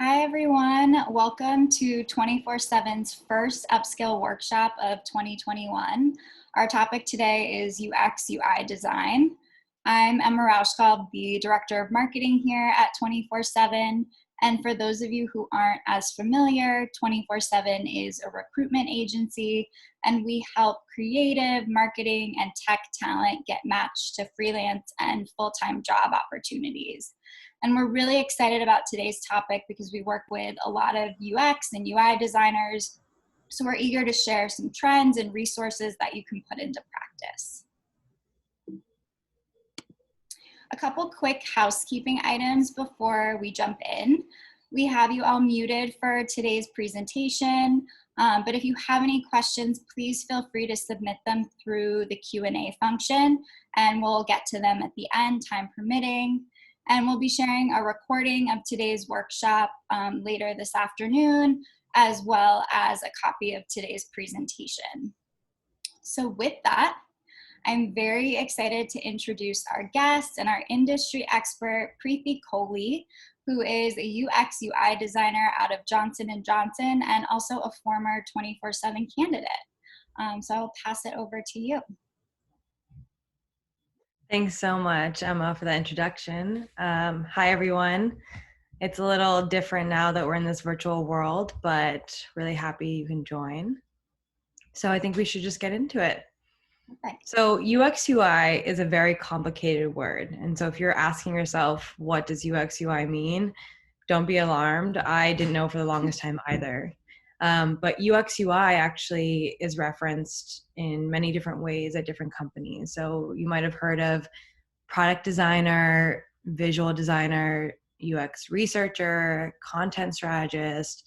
Hi everyone, welcome to 24/7's first Upskill Workshop of 2021. Our topic today is UX UI design. I'm Emma Rauschkal, the Director of Marketing here at 24/7. And for those of you who aren't as familiar, 24/7 is a recruitment agency, and we help creative, marketing, and tech talent get matched to freelance and full-time job opportunities. And we're really excited about today's topic because we work with a lot of UX and UI designers. So we're eager to share some trends and resources that you can put into practice. A couple quick housekeeping items before we jump in. We have you all muted for today's presentation, but if you have any questions, please feel free to submit them through the Q&A function, and we'll get to them at the end, time permitting. And we'll be sharing a recording of today's workshop later this afternoon, as well as a copy of today's presentation. So with that, I'm very excited to introduce our guest and our industry expert, Preeti Kohli, who is a UX UI designer out of Johnson & Johnson and also a former 24/7 candidate. So I'll pass it over to you. Thanks so much, Emma, for that introduction. Hi, everyone. It's a little different now that we're in this virtual world, but really happy you can join. So I think we should just get into it. Okay. So UX UI is a very complicated word. And so if you're asking yourself, what does UX UI mean? Don't be alarmed. I didn't know for the longest time either. But UX UI actually is referenced in many different ways at different companies. So you might have heard of product designer, visual designer, UX researcher, content strategist,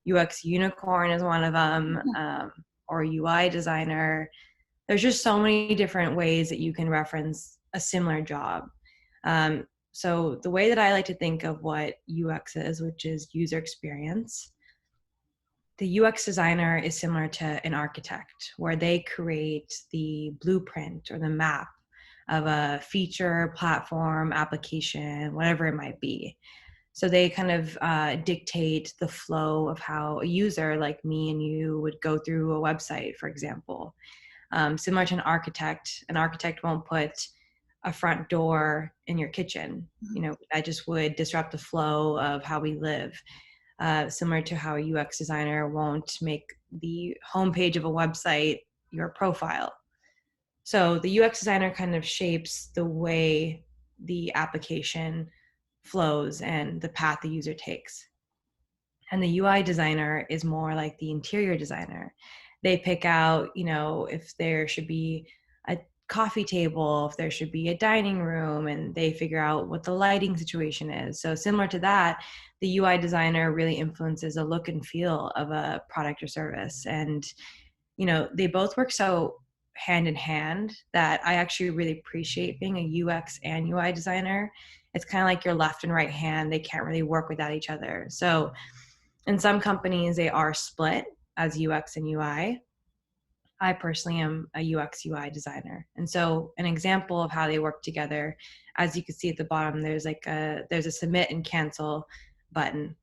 UX unicorn is one of them, or UI designer. There's just so many different ways that you can reference a similar job. So the way that I like to think of what UX is, which is user experience, the UX designer is similar to an architect, where they create the blueprint or the map of a feature, platform, application, whatever it might be. So they kind of dictate the flow of how a user like me and you would go through a website, for example. Similar to an architect won't put a front door in your kitchen. You know, that just would disrupt the flow of how we live. Similar to how a UX designer won't make the homepage of a website your profile. So the UX designer kind of shapes the way the application flows and the path the user takes. And the UI designer is more like the interior designer. They pick out, you know, if there should be a coffee table, if there should be a dining room, and they figure out what the lighting situation is. So similar to that, the UI designer really influences the look and feel of a product or service. And, you know, they both work so hand in hand that I actually really appreciate being a UX and UI designer. It's kind of like your left and right hand. They can't really work without each other. So in some companies, they are split as UX and UI. I personally am a UX UI designer. And so an example of how they work together, as you can see at the bottom, there's a submit and cancel button.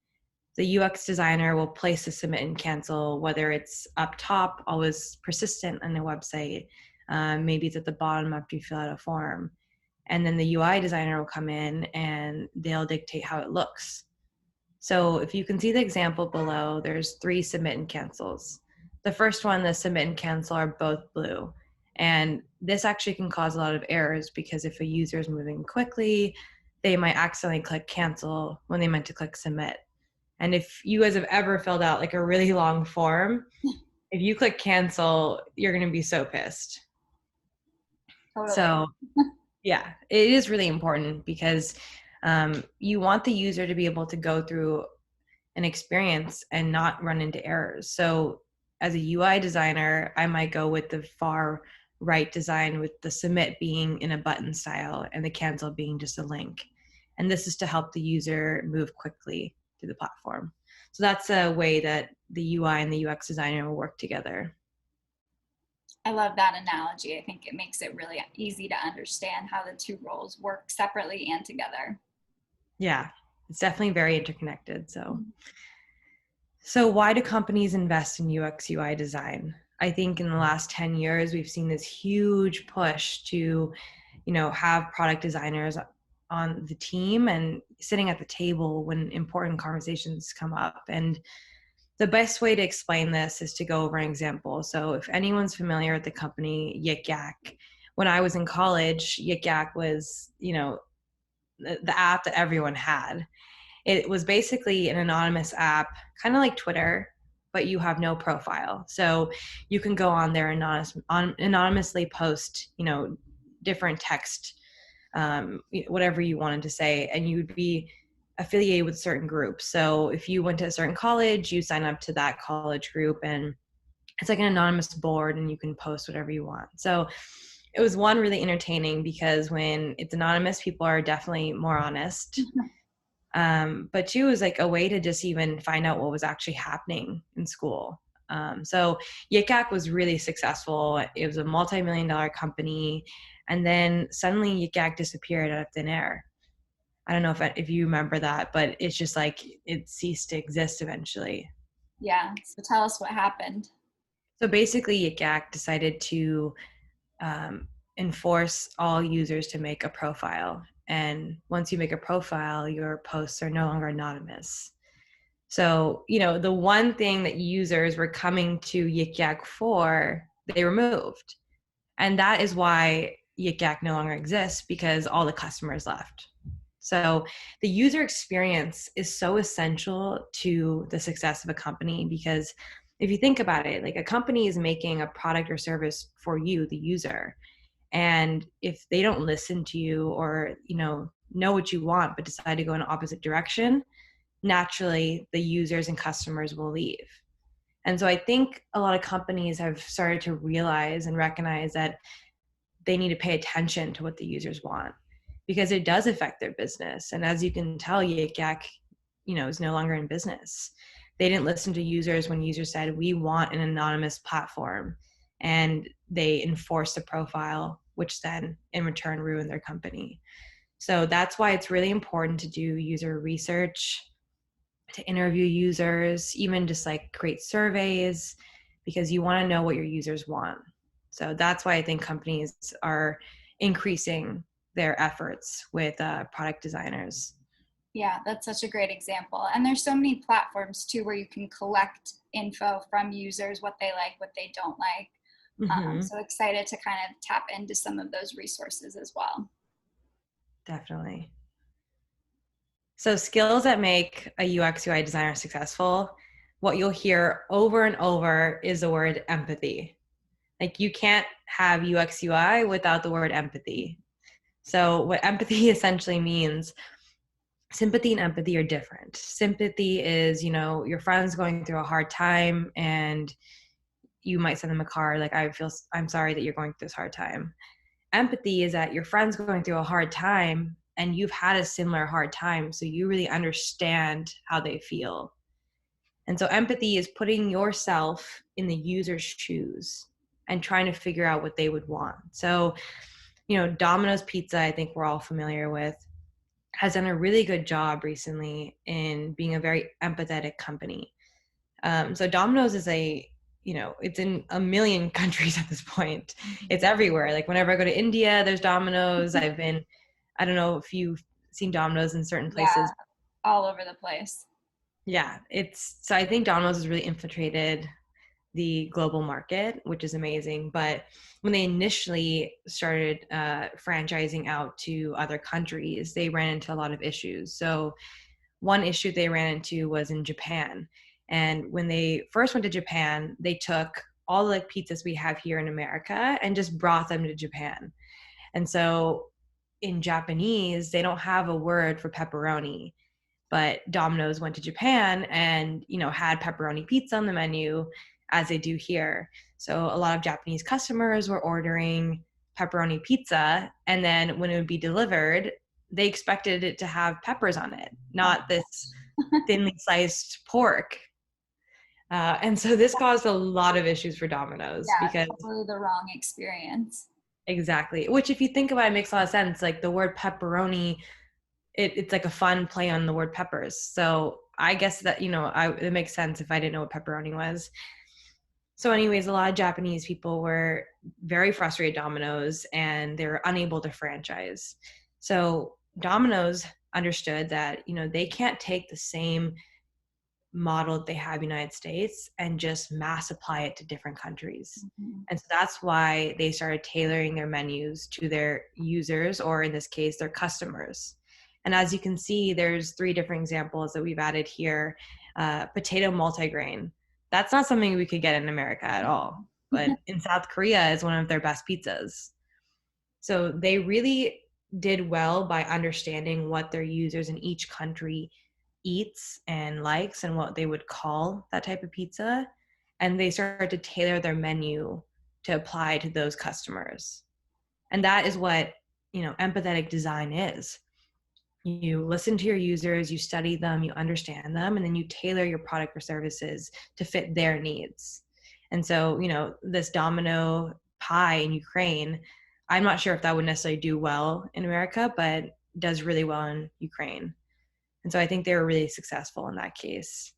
The UX designer will place the submit and cancel, whether it's up top, always persistent on the website. Maybe it's at the bottom after you fill out a form. And then the UI designer will come in and they'll dictate how it looks. So if you can see the example below, there's 3 submit and cancels. The first one, the submit and cancel, are both blue. And this actually can cause a lot of errors because if a user is moving quickly, they might accidentally click cancel when they meant to click submit. And if you guys have ever filled out like a really long form, if you click cancel, you're going to be so pissed. Totally. So yeah, it is really important because you want the user to be able to go through an experience and not run into errors. So as a UI designer, I might go with the far right design with the submit being in a button style and the cancel being just a link. And this is to help the user move quickly through the platform. So that's a way that the UI and the UX designer will work together. I love that analogy. I think it makes it really easy to understand how the two roles work separately and together. Yeah, it's definitely very interconnected. So why do companies invest in UX UI design? I think in the last 10 years, we've seen this huge push to, have product designers on the team and sitting at the table when important conversations come up. And the best way to explain this is to go over an example. So if anyone's familiar with the company Yik Yak, when I was in college, Yik Yak was, the app that everyone had. It was basically an anonymous app, kind of like Twitter, but you have no profile. So you can go on there anonymously post, different text, whatever you wanted to say, and you would be affiliated with certain groups. So if you went to a certain college, you sign up to that college group, and it's like an anonymous board, and you can post whatever you want. So it was one really entertaining because when it's anonymous, people are definitely more honest. But two is like a way to just even find out what was actually happening in school. So Yik Yak was really successful. It was a multi-million-dollar company. And then suddenly Yik Yak disappeared out of thin air. I don't know if you remember that, but it's just like it ceased to exist eventually. Yeah, so tell us what happened. So basically Yik Yak decided to enforce all users to make a profile. And once you make a profile, your posts are no longer anonymous. So, the one thing that users were coming to Yik Yak for, they removed. And that is why Yik Yak no longer exists, because all the customers left. So the user experience is so essential to the success of a company, because if you think about it, like a company is making a product or service for you, the user. And if they don't listen to you or, know what you want, but decide to go in an opposite direction, naturally the users and customers will leave. And so I think a lot of companies have started to realize and recognize that they need to pay attention to what the users want, because it does affect their business. And as you can tell, Yik Yak, is no longer in business. They didn't listen to users when users said, we want an anonymous platform. And they enforced the profile, which then in return ruined their company. So that's why it's really important to do user research, to interview users, even just like create surveys, because you want to know what your users want. So that's why I think companies are increasing their efforts with product designers. Yeah, that's such a great example. And there's so many platforms too where you can collect info from users, what they like, what they don't like. Mm-hmm. So excited to kind of tap into some of those resources as well. Definitely. So skills that make a UX UI designer successful, what you'll hear over and over is the word empathy. Like you can't have UX UI without the word empathy. So what empathy essentially means, sympathy and empathy are different. Sympathy is, your friend's going through a hard time and you might send them a card like, I'm sorry that you're going through this hard time. Empathy is that your friend's going through a hard time and you've had a similar hard time, so you really understand how they feel. And so empathy is putting yourself in the user's shoes and trying to figure out what they would want. So, Domino's Pizza, I think we're all familiar with, has done a really good job recently in being a very empathetic company. So Domino's is it's in a million countries at this point. It's everywhere. Like whenever I go to India, there's Domino's. I don't know if you've seen Domino's in certain places. Yeah, all over the place. Yeah, so I think Domino's has really infiltrated the global market, which is amazing. But when they initially started franchising out to other countries, they ran into a lot of issues. So one issue they ran into was in Japan. And when they first went to Japan, they took all the pizzas we have here in America and just brought them to Japan. And so in Japanese, they don't have a word for pepperoni. But Domino's went to Japan and, had pepperoni pizza on the menu as they do here. So a lot of Japanese customers were ordering pepperoni pizza. And then when it would be delivered, they expected it to have peppers on it, not this thinly sliced pork. And so this caused a lot of issues for Domino's. Yeah, because totally the wrong experience. Exactly. Which if you think about it, makes a lot of sense. Like the word pepperoni, it's like a fun play on the word peppers. So I guess that, it makes sense if I didn't know what pepperoni was. So anyways, a lot of Japanese people were very frustrated with Domino's and they were unable to franchise. So Domino's understood that, they can't take the same model that they have in the United States and just mass apply it to different countries. Mhm. And so that's why they started tailoring their menus to their users, or in this case, their customers. And as you can see, there's 3 different examples that we've added here. Potato multigrain. That's not something we could get in America at all. But in South Korea is one of their best pizzas. So they really did well by understanding what their users in each country eats and likes and what they would call that type of pizza. And they started to tailor their menu to apply to those customers. And that is what, empathetic design is. You listen to your users, you study them, you understand them, and then you tailor your product or services to fit their needs. And so, this domino pie in Ukraine, I'm not sure if that would necessarily do well in America, but does really well in Ukraine. And so I think they were really successful in that case.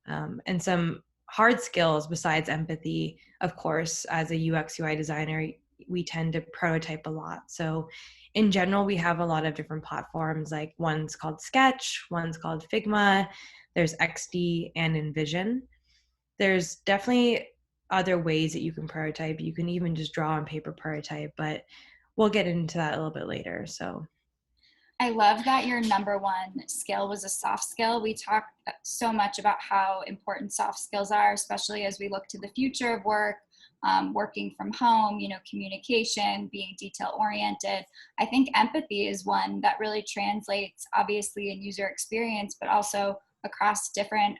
And some hard skills besides empathy, of course, as a UX UI designer, we tend to prototype a lot. So in general, we have a lot of different platforms, like one's called Sketch, one's called Figma, there's XD and InVision. There's definitely other ways that you can prototype. You can even just draw on paper prototype, but we'll get into that a little bit later. So I love that your number one skill was a soft skill. We talk so much about how important soft skills are, especially as we look to the future of work, working from home, communication, being detail oriented. I think empathy is one that really translates obviously in user experience, but also across different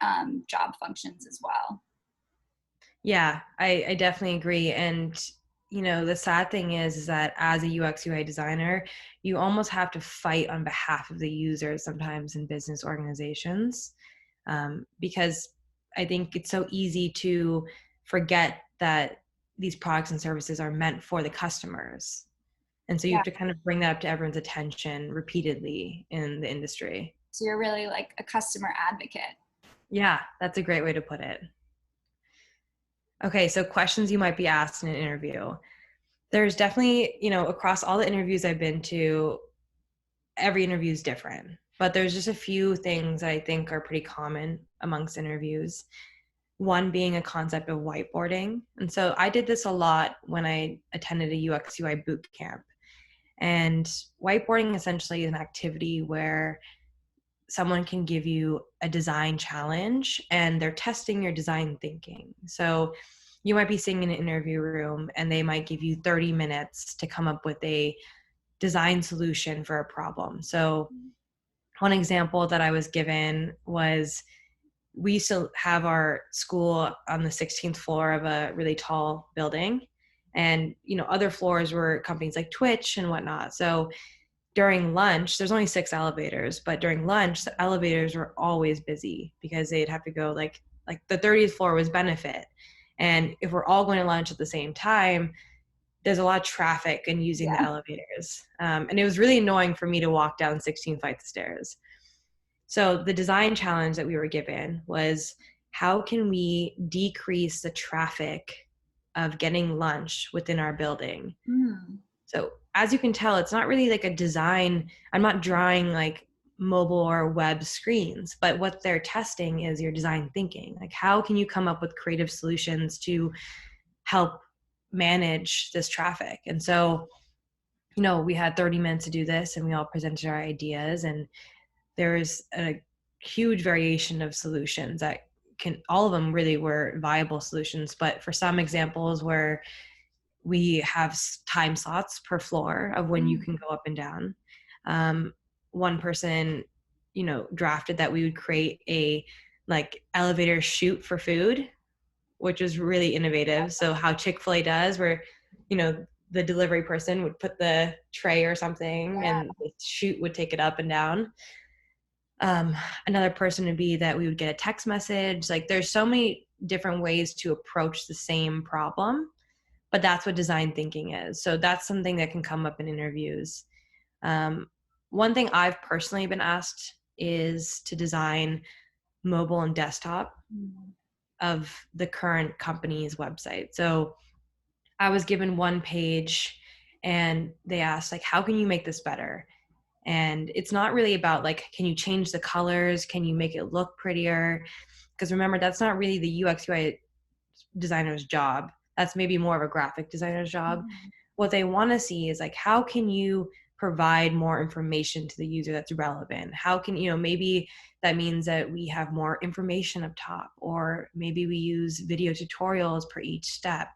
job functions as well. yeah, I definitely agree. And the sad thing is that as a UX UI designer, you almost have to fight on behalf of the user sometimes in business organizations, because I think it's so easy to forget that these products and services are meant for the customers. And so you Yeah. have to kind of bring that up to everyone's attention repeatedly in the industry. So you're really like a customer advocate. Yeah, that's a great way to put it. Okay, so questions you might be asked in an interview. There's definitely, across all the interviews I've been to, every interview is different, but there's just a few things I think are pretty common amongst interviews. One being a concept of whiteboarding. And so I did this a lot when I attended a UX UI boot camp. And whiteboarding essentially is an activity where someone can give you a design challenge and they're testing your design thinking. So you might be sitting in an interview room and they might give you 30 minutes to come up with a design solution for a problem. So one example that I was given was, we used to have our school on the 16th floor of a really tall building, and other floors were companies like Twitch and whatnot. So during lunch, there's only 6 elevators, but during lunch the elevators were always busy because they'd have to go like the 30th floor was benefit, and if we're all going to lunch at the same time, there's a lot of traffic and using the Yeah. elevators. And it was really annoying for me to walk down 16 flights of stairs. So the design challenge that we were given was, how can we decrease the traffic of getting lunch within our building? Hmm. So as you can tell, it's not really like a design. I'm not drawing like mobile or web screens, but what they're testing is your design thinking. Like, how can you come up with creative solutions to help manage this traffic? And so, we had 30 minutes to do this and we all presented our ideas, and there was a huge variation of solutions that all of them really were viable solutions. But for some examples where we have time slots per floor of when you can go up and down, one person, drafted that we would create a like elevator chute for food, which was really innovative. So how Chick-fil-A does, where, the delivery person would put the tray or something Yeah. and the chute would take it up and down. Another person would be that we would get a text message. Like, there's so many different ways to approach the same problem, but that's what design thinking is. So that's something that can come up in interviews. one thing I've personally been asked is to design mobile and desktop of the current company's website. So I was given one page and they asked, like, how can you make this better? And it's not really about like, can you change the colors? Can you make it look prettier? Because remember, that's not really the UX UI designer's job. That's maybe more of a graphic designer's job. What they want to see is like, how can you provide more information to the user that's relevant? How can, maybe that means that we have more information up top, or maybe we use video tutorials per each step.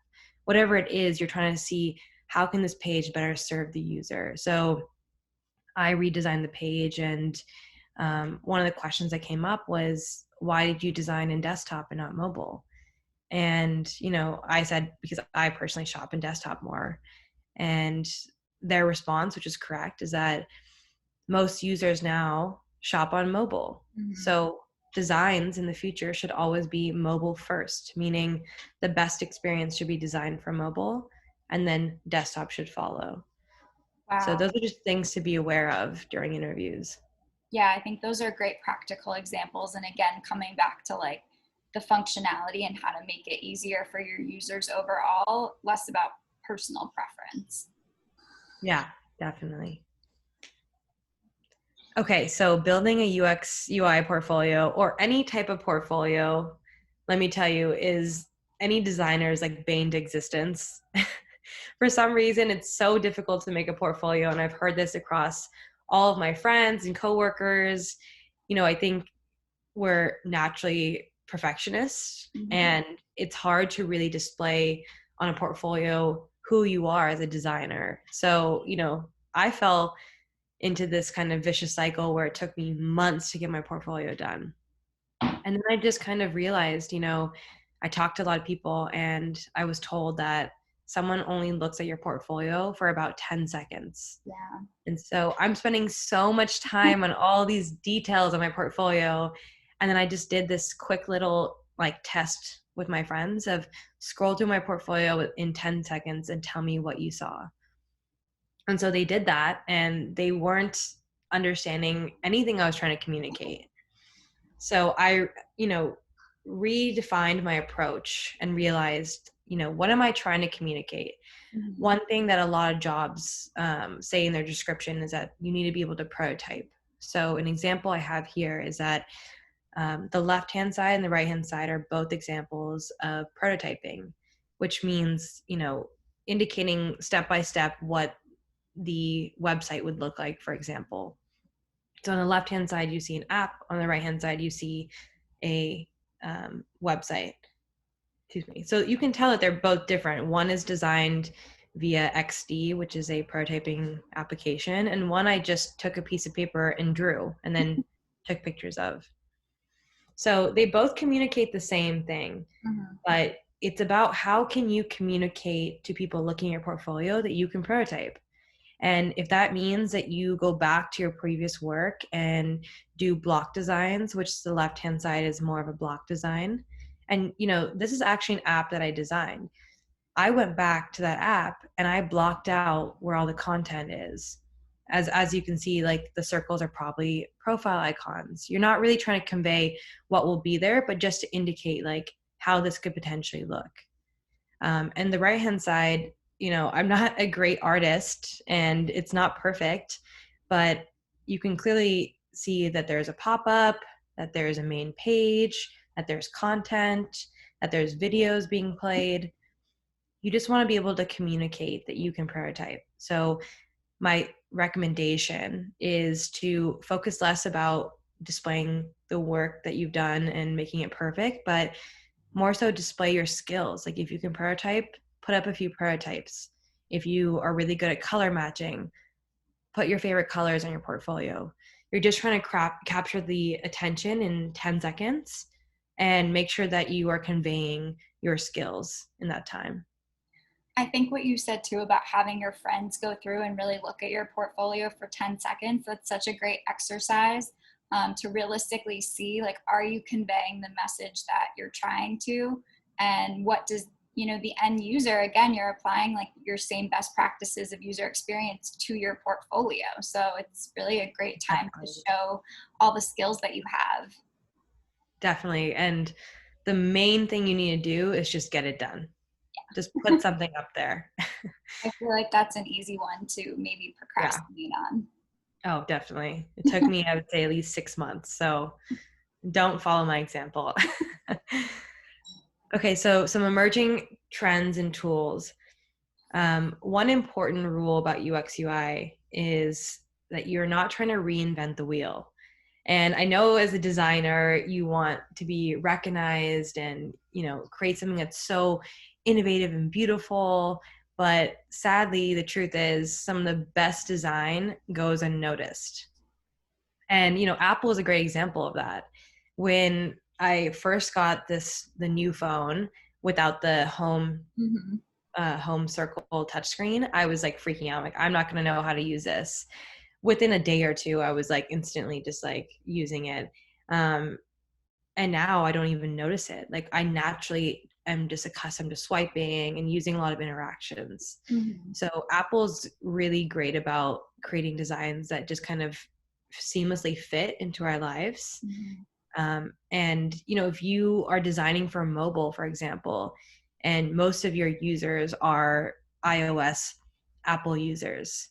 Whatever it is, you're trying to see how can this page better serve the user. So I redesigned the page, and one of the questions that came up was, why did you design in desktop and not mobile? And, I said, because I personally shop in desktop more. And their response, which is correct, is that most users now shop on mobile. So designs in the future should always be mobile first, meaning the best experience should be designed for mobile, and then desktop should follow. Wow. So those are just things to be aware of during interviews. Yeah, I think those are great practical examples. And again, coming back to like the functionality and how to make it easier for your users overall, less about personal preference. Yeah, definitely. Okay, so building a UX UI portfolio, or any type of portfolio, let me tell you, is any designer's like bane to existence. For some reason, it's so difficult to make a portfolio, and I've heard this across all of my friends and coworkers. I think we're naturally perfectionists, and it's hard to really display on a portfolio who you are as a designer. So, I fell into this kind of vicious cycle where it took me months to get my portfolio done. And then I just kind of realized, I talked to a lot of people, and I was told that someone only looks at your portfolio for about 10 seconds. Yeah. And so I'm spending so much time on all these details of my portfolio. And then I just did this quick little like test with my friends of scroll through my portfolio in 10 seconds and tell me what you saw. And so they did that, and they weren't understanding anything I was trying to communicate. So I, redefined my approach and realized, what am I trying to communicate? One thing that a lot of jobs say in their description is that you need to be able to prototype. So an example I have here is that the left-hand side and the right-hand side are both examples of prototyping, which means, indicating step-by-step what the website would look like, for example. So on the left-hand side, you see an app. On the right-hand side, you see a website. Excuse me. So you can tell that they're both different. One is designed via XD, which is a prototyping application, and one I just took a piece of paper and drew and then took pictures of. So they both communicate the same thing, but it's about how can you communicate to people looking at your portfolio that you can prototype. And if that means that you go back to your previous work and do block designs, which the left-hand side is more of a block design. And, this is actually an app that I designed. I went back to that app and I blocked out where all the content is. As you can see, like the circles are probably profile icons. You're not really trying to convey what will be there, but just to indicate like how this could potentially look. And the right-hand side, I'm not a great artist and it's not perfect, but you can clearly see that there's a pop-up, that there's a main page, that there's content, that there's videos being played. You just want to be able to communicate that you can prototype. So my recommendation is to focus less about displaying the work that you've done and making it perfect, but more so display your skills. Like if you can prototype, put up a few prototypes. If you are really good at color matching, put your favorite colors on your portfolio. You're just trying to capture the attention in 10 seconds and make sure that you are conveying your skills in that time. I think what you said too about having your friends go through and really look at your portfolio for 10 seconds, that's such a great exercise to realistically see, like, are you conveying the message that you're trying to? And what does the end user, again, you're applying like your same best practices of user experience to your portfolio. So it's really a great time to Definitely. show all the skills that you have. Definitely. And the main thing you need to do is just get it done. Just put something up there. I feel like that's an easy one to maybe Yeah. procrastinate on. Oh, definitely. It took me, I would say, at least 6 months. So don't follow my example. Okay, so some emerging trends and tools. One important rule about UX UI is that you're not trying to reinvent the wheel. And I know as a designer, you want to be recognized and, create something that's so innovative and beautiful. But sadly, the truth is some of the best design goes unnoticed. And, Apple is a great example of that. When I first got the new phone without the home circle touchscreen, I was like freaking out. Like, I'm not going to know how to use this. Within a day or two, I was like instantly just like using it. And now I don't even notice it. Like, I naturally am just accustomed to swiping and using a lot of interactions. Mm-hmm. So Apple's really great about creating designs that just kind of seamlessly fit into our lives. And if you are designing for mobile, for example, and most of your users are iOS Apple users,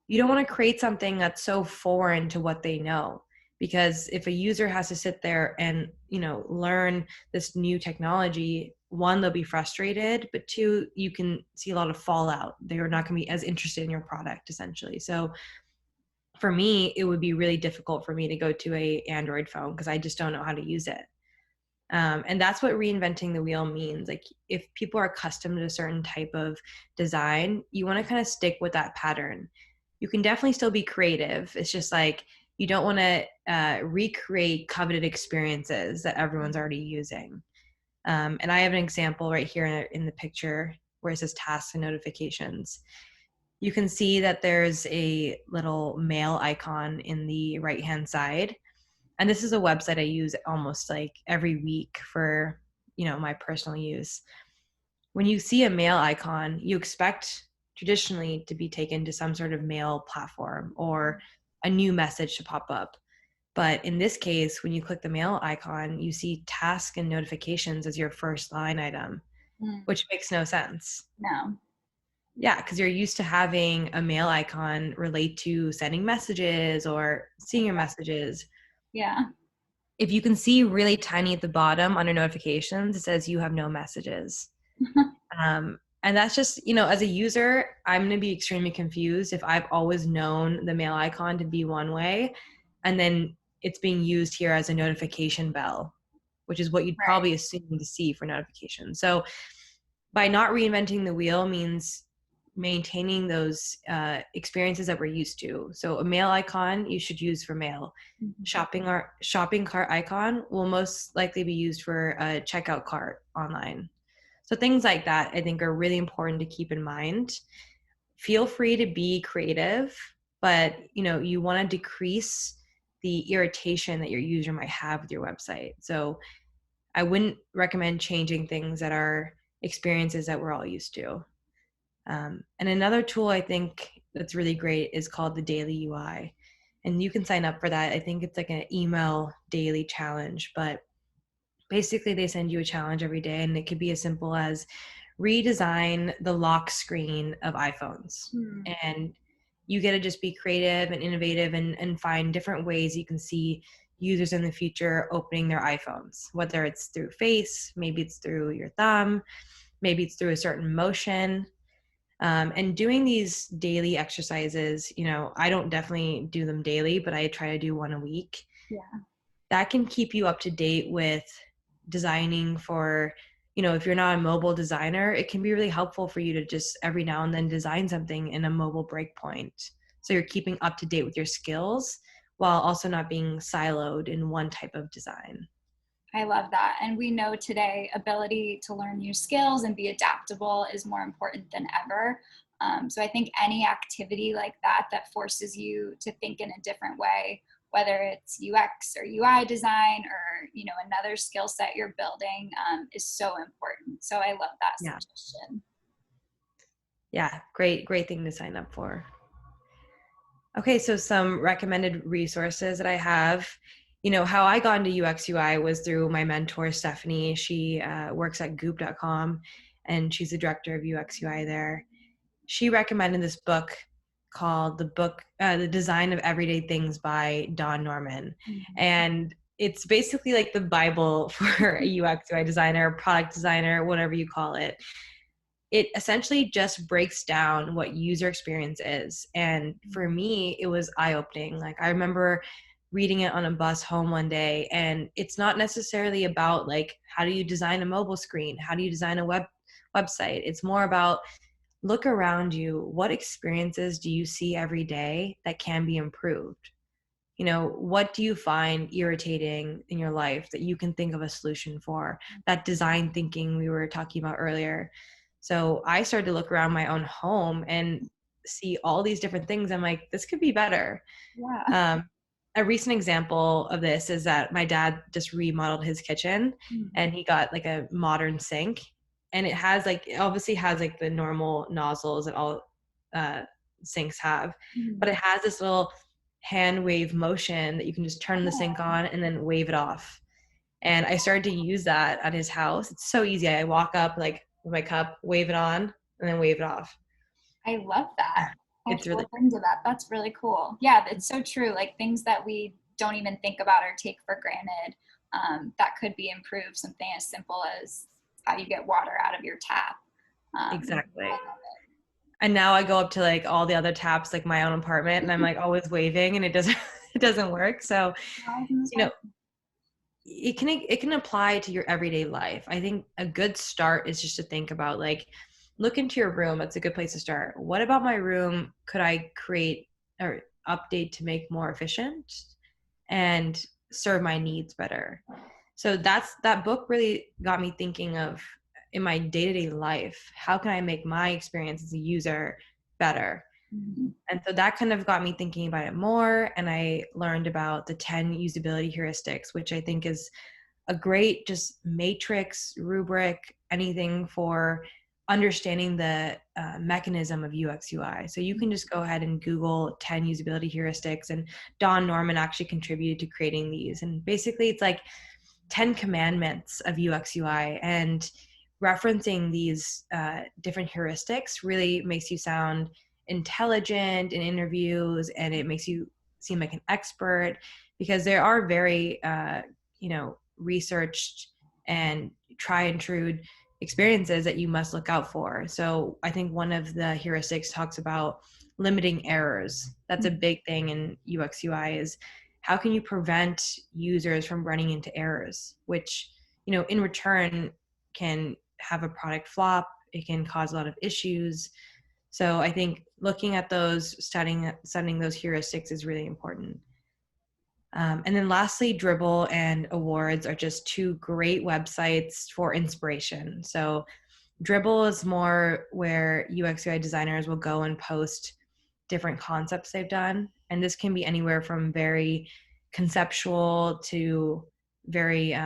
you don't want to create something that's so foreign to what they know. Because if a user has to sit there and learn this new technology, one, they'll be frustrated, but two, you can see a lot of fallout. They're not going to be as interested in your product, essentially. So for me, it would be really difficult for me to go to a Android phone because I just don't know how to use it. And that's what reinventing the wheel means. Like, if people are accustomed to a certain type of design, you want to kind of stick with that pattern. You can definitely still be creative. It's just like you don't want to recreate coveted experiences that everyone's already using. And I have an example right here in the picture where it says tasks and notifications. You can see that there's a little mail icon in the right-hand side. And this is a website I use almost like every week for, my personal use. When you see a mail icon, you expect traditionally to be taken to some sort of mail platform or a new message to pop up. But in this case, when you click the mail icon, you see task and notifications as your first line item, which makes no sense. No. Yeah, because you're used to having a mail icon relate to sending messages or seeing your messages. Yeah. If you can see really tiny at the bottom under notifications, it says you have no messages. And that's just, as a user, I'm going to be extremely confused if I've always known the mail icon to be one way, and then it's being used here as a notification bell, which is what you'd probably assume to see for notifications. So by not reinventing the wheel means maintaining those experiences that we're used to. So a mail icon you should use for mail. Shopping cart icon will most likely be used for a checkout cart online. So things like that, I think, are really important to keep in mind. Feel free to be creative, but you want to decrease the irritation that your user might have with your website. So I wouldn't recommend changing things that are experiences that we're all used to. And another tool I think that's really great is called the Daily UI. And you can sign up for that. I think it's like an email daily challenge, but basically they send you a challenge every day, and it could be as simple as redesign the lock screen of iPhones. And you get to just be creative and innovative and find different ways you can see users in the future opening their iPhones, whether it's through face, maybe it's through your thumb, maybe it's through a certain motion. And doing these daily exercises, I don't definitely do them daily, but I try to do one a week. Yeah. That can keep you up to date with designing for, if you're not a mobile designer, it can be really helpful for you to just every now and then design something in a mobile breakpoint. So you're keeping up to date with your skills while also not being siloed in one type of design. I love that. And we know today ability to learn new skills and be adaptable is more important than ever. So I think any activity like that forces you to think in a different way, whether it's UX or UI design or, you know, another skill set you're building, is so important. So I love that Yeah. suggestion. Yeah. Great thing to sign up for. Okay, so some recommended resources that I have. You know, how I got into UX UI was through my mentor, Stephanie. She works at goop.com, and she's the director of UX UI there. She recommended this book called The Design of Everyday Things by Don Norman. And it's basically like the Bible for a UX UI designer, product designer, whatever you call it. It essentially just breaks down what user experience is. And for me, it was eye-opening. Like, I remember reading it on a bus home one day, and it's not necessarily about like, how do you design a mobile screen? How do you design a website? It's more about, look around you. What experiences do you see every day that can be improved? You know, what do you find irritating in your life that you can think of a solution for? That design thinking we were talking about earlier. So I started to look around my own home and see all these different things. I'm like, this could be better. Yeah. A recent example of this is that my dad just remodeled his kitchen, and he got like a modern sink, and it obviously has like the normal nozzles that all sinks have, but it has this little hand wave motion that you can just turn the sink on and then wave it off. And I started to use that at his house. It's so easy. I walk up like with my cup, wave it on, and then wave it off. I love that. I have It's to really look into that. That's really cool. Yeah, it's so true. Like things that we don't even think about or take for granted, that could be improved. Something as simple as how you get water out of your tap. exactly. I love it. And now I go up to like all the other taps, like my own apartment, and I'm like always waving, and it doesn't work. So, Why isn't this you know, it can apply to your everyday life. I think a good start is just to think about, like, look into your room. That's a good place to start. What about my room could I create or update to make more efficient and serve my needs better? So that book really got me thinking of, in my day-to-day life, how can I make my experience as a user better? And so that kind of got me thinking about it more. And I learned about the 10 usability heuristics, which I think is a great just matrix, rubric, anything for understanding the mechanism of UX UI. So you can just go ahead and Google 10 usability heuristics, and Don Norman actually contributed to creating these. And basically it's like 10 commandments of UX UI, and referencing these different heuristics really makes you sound intelligent in interviews, and it makes you seem like an expert, because there are very researched and try and true experiences that you must look out for. So I think one of the heuristics talks about limiting errors. That's a big thing in UX UI, is how can you prevent users from running into errors, which, you know, in return can have a product flop. It can cause a lot of issues. So I think looking at those, studying those heuristics is really important. And then lastly, Dribble and Awards are just two great websites for inspiration. So Dribble is more where UX UI designers will go and post different concepts they've done. And this can be anywhere from very conceptual to very,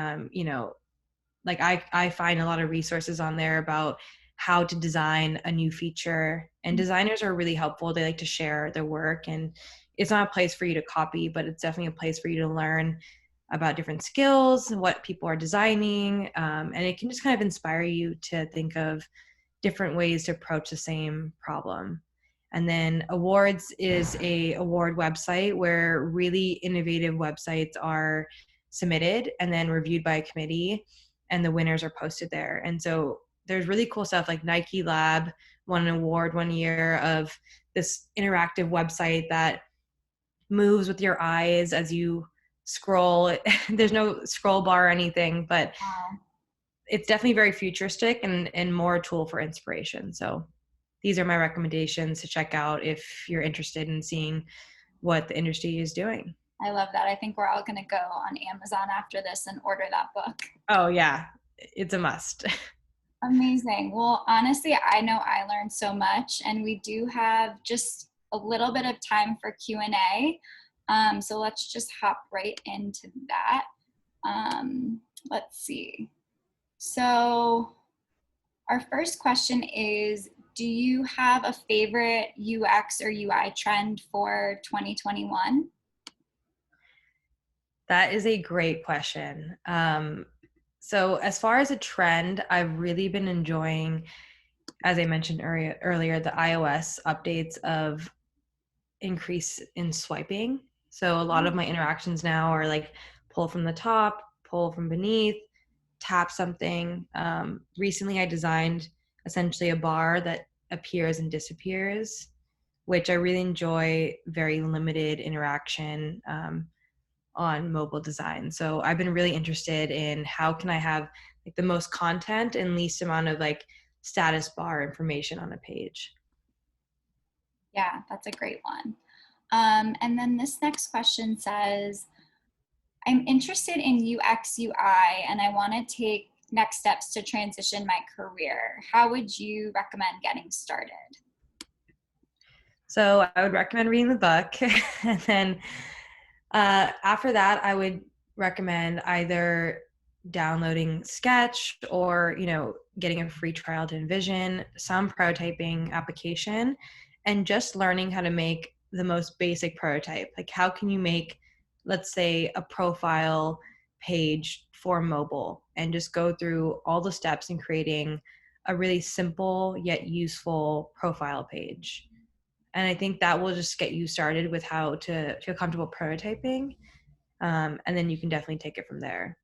like I find a lot of resources on there about how to design a new feature, and designers are really helpful. They like to share their work, and it's not a place for you to copy, but it's definitely a place for you to learn about different skills and what people are designing. And it can just kind of inspire you to think of different ways to approach the same problem. And then Awards is a award website where really innovative websites are submitted and then reviewed by a committee, and the winners are posted there. And so there's really cool stuff, like Nike Lab won an award one year of this interactive website that moves with your eyes as you scroll. There's no scroll bar or anything, but it's definitely very futuristic and more a tool for inspiration. So these are my recommendations to check out if you're interested in seeing what the industry is doing. I love that. I think we're all going to go on Amazon after this and order that book. Oh yeah, it's a must. Amazing. Well, honestly, I know I learned so much, and we do have just a little bit of time for Q&A. So let's just hop right into that. Let's see. So our first question is, do you have a favorite UX or UI trend for 2021? That is a great question. So as far as a trend, I've really been enjoying, as I mentioned earlier, the iOS updates of increase in swiping. So a lot of my interactions now are like pull from the top, pull from beneath, tap something. Recently, I designed essentially a bar that appears and disappears, which I really enjoy. Very limited interaction on mobile design. So I've been really interested in how can I have like the most content and least amount of like status bar information on a page. Yeah, that's a great one. And then this next question says, I'm interested in UX UI and I want to take next steps to transition my career. How would you recommend getting started? So I would recommend reading the book. And then after that, I would recommend either downloading Sketch or, getting a free trial to Envision, some prototyping application, and just learning how to make the most basic prototype. Like how can you make, let's say, a profile page for mobile and just go through all the steps in creating a really simple yet useful profile page. And I think that will just get you started with how to feel comfortable prototyping. And then you can definitely take it from there.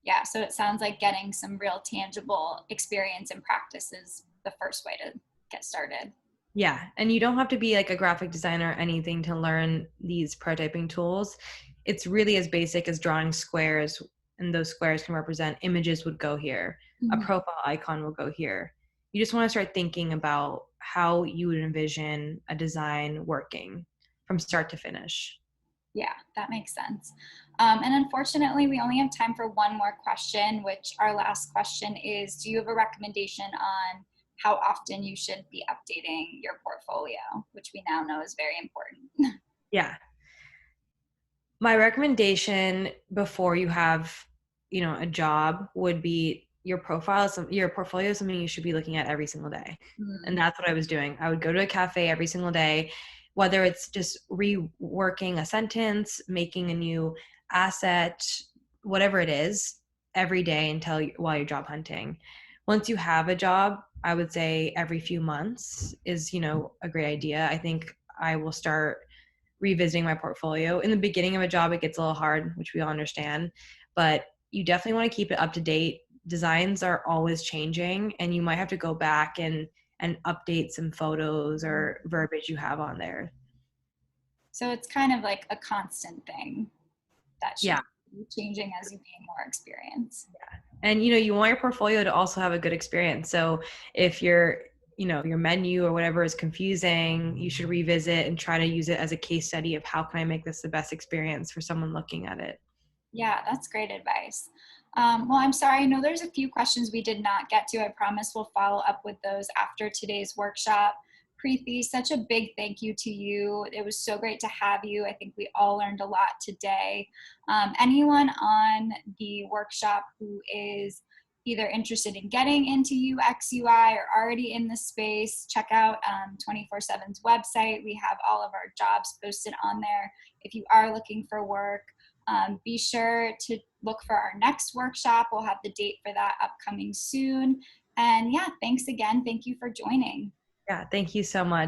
Yeah, so it sounds like getting some real tangible experience and practice is the first way to get started. Yeah. And you don't have to be like a graphic designer or anything to learn these prototyping tools. It's really as basic as drawing squares, and those squares can represent images would go here. A Mhm. profile icon will go here. You just want to start thinking about how you would envision a design working from start to finish. Yeah, that makes sense. And unfortunately, we only have time for one more question, which our last question is, do you have a recommendation on how often you should be updating your portfolio, which we now know is very important? Yeah. My recommendation before you have, a job would be your profile. Your portfolio is something you should be looking at every single day. And Mm, that's what I was doing. I would go to a cafe every single day, whether it's just reworking a sentence, making a new asset, whatever it is, every day while you're job hunting. Once you have a job, I would say every few months is, a great idea. I think I will start revisiting my portfolio. In the beginning of a job, it gets a little hard, which we all understand, but you definitely want to keep it up to date. Designs are always changing, and you might have to go back and update some photos or verbiage you have on there. so it's kind of like a constant thing that should Yeah. be changing as you gain more experience. And you want your portfolio to also have a good experience. So if your menu or whatever is confusing, you should revisit and try to use it as a case study of how can I make this the best experience for someone looking at it. Yeah, that's great advice. Well, I'm sorry, I know there's a few questions we did not get to. I promise we'll follow up with those after today's workshop. Preeti, such a big thank you to you. It was so great to have you. I think we all learned a lot today. Anyone on the workshop who is either interested in getting into UX, UI, or already in the space, check out 24/7's website. We have all of our jobs posted on there. If you are looking for work, be sure to look for our next workshop. We'll have the date for that upcoming soon. And yeah, thanks again. Thank you for joining. Yeah, thank you so much.